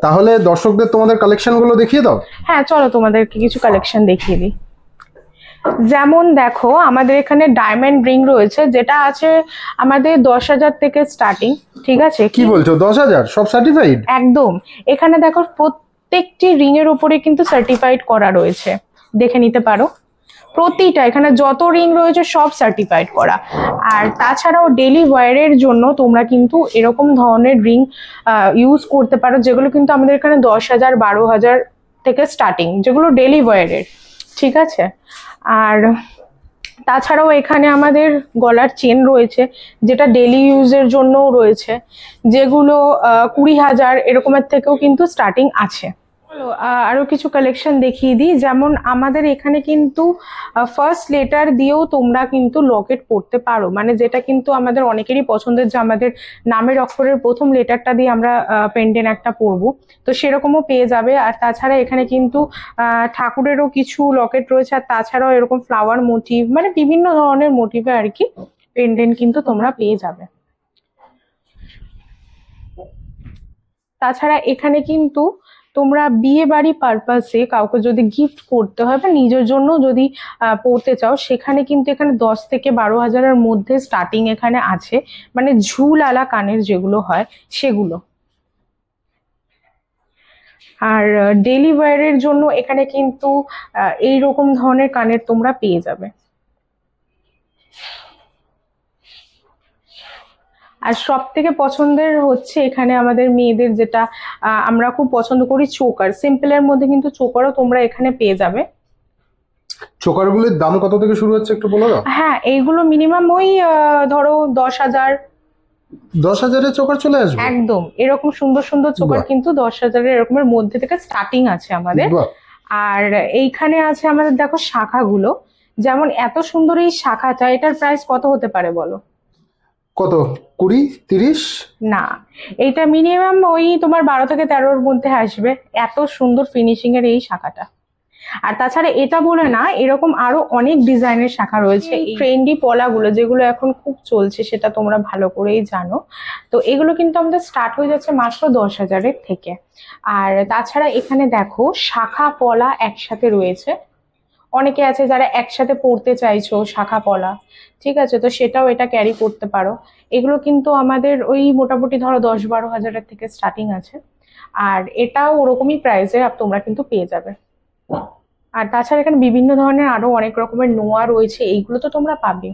তাহলে দর্শকদের তোমাদের কালেকশন গুলো দেখিয়ে দাও। হ্যাঁ চলো তোমাদেরকে কিছু কালেকশন দেখিয়ে দিই। যেমন দেখো আমাদের এখানে ডায়মন্ড রিং রয়েছে, যেটা আছে আমাদের 10,000 থেকে স্টার্টিং। ঠিক আছে, কি বলছো 10,000 সব সার্টিফাইড? একদম। এখানে দেখো প্রত্যেকটি রিং এর উপরে কিন্তু সার্টিফাইড করা রয়েছে, দেখে নিতে পারো। প্রতিটা এখানে যত রিং রয়েছে সব সার্টিফাইড করা। আর তাছাড়াও ডেলি ওয়্যারের জন্য তোমরা কিন্তু এরকম ধরনের রিং ইউজ করতে পারো, যেগুলো কিন্তু আমাদের এখানে 10,000 12,000 থেকে স্টার্টিং, যেগুলো ডেলি ওয়্যারের। ঠিক আছে। আর তাছাড়াও এখানে আমাদের গলার চেন রয়েছে, যেটা ডেলি ইউজের জন্যও রয়েছে, যেগুলো 20,000 এরকমের থেকেও কিন্তু স্টার্টিং আছে। আরো কিছু কালেকশন দেখিয়ে দিই। যেমন আমাদের এখানে কিন্তু ফার্স্ট লেটার দিয়েও তোমরা কিন্তু লকেট পড়তে পারো, মানে যেটা কিন্তু আমাদের অনেকেরই পছন্দের, যে আমাদের নামের অক্ষরের প্রথম লেটারটা দিয়ে আমরা পেন্ডেন্ট একটা পরবো, তো সেরকমও পেয়ে যাবে। আর তাছাড়া এখানে কিন্তু ঠাকুরেরও কিছু লকেট রয়েছে, আর তাছাড়াও এরকম ফ্লাওয়ার মোটিভ, মানে বিভিন্ন ধরনের মোটিভে আর কি পেন্ডেন্ট কিন্তু তোমরা পেয়ে যাবে। তাছাড়া এখানে কিন্তু তোমরা বিয়ে বাড়ি পারপাসে কাউকে যদি গিফট করতে হয় বা নিজের জন্য যদি পড়তে চাও, সেখানে কিন্তু এখানে 10 থেকে 12,000-এর মধ্যে স্টার্টিং এখানে আছে, মানে ঝুল আলা কানের যেগুলো হয় সেগুলো। আর ডেলি ওয়্যারের জন্য এখানে কিন্তু এইরকম ধরনের কানের তোমরা পেয়ে যাবে। আর সব থেকে পছন্দের হচ্ছে এখানে আমাদের মেয়েদের, যেটা আমরা খুব পছন্দ করি, চোকার। সিম্পলের মধ্যে কিন্তু চোকারও তোমরা এখানে পেয়ে যাবে। চোকারগুলির দাম কত থেকে শুরু হচ্ছে একটু বলো দাও। হ্যাঁ, এইগুলো মিনিমাম ওই ধরো 10,000। 10,000-এ চোকার চলে আসবে? একদম, এরকম সুন্দর সুন্দর চোকার কিন্তু 10,000-এর এরকমের মধ্যে থেকে স্টার্টিং আছে আমাদের। আর এইখানে আছে আমাদের দেখো শাখাগুলো, যেমন এত সুন্দর এই শাখাটা, এটার প্রাইস কত হতে পারে বলো? কত? 20 30? না, এইটা মিনিমাম ওই তোমার 12 থেকে 13-এর মধ্যে আসবে, এত সুন্দর ফিনিশিং এর এই শাখাটা। আর তাছাড়া এটা বলে না, এরকম আরো অনেক ডিজাইনের শাখা রয়েছে। এই ট্রেন্ডি পলাগুলো যেগুলো এখন খুব চলছে, সেটা তোমরা ভালো করেই জানো। তো এগুলো কিন্তু আমাদের স্টার্ট হয়ে যাচ্ছে মাত্র 10,000-এর থেকে। আর তাছাড়া এখানে দেখো শাখা পলা একসাথে রয়েছে। অনেকে আছে যারা একসাথে পড়তে চাইছো শাখা পলা, ঠিক আছে, তো সেটাও এটা ক্যারি করতে পারো। এগুলো কিন্তু আমাদের ওই মোটামুটি ধরো 10-12,000-এর থেকে স্টার্টিং আছে। আর এটাও ওরকমই প্রাইসে তোমরা কিন্তু পেয়ে যাবে। আর তাছাড়া এখানে বিভিন্ন ধরনের আরো অনেক রকমের নোয়া রয়েছে, এইগুলো তো তোমরা পাবে।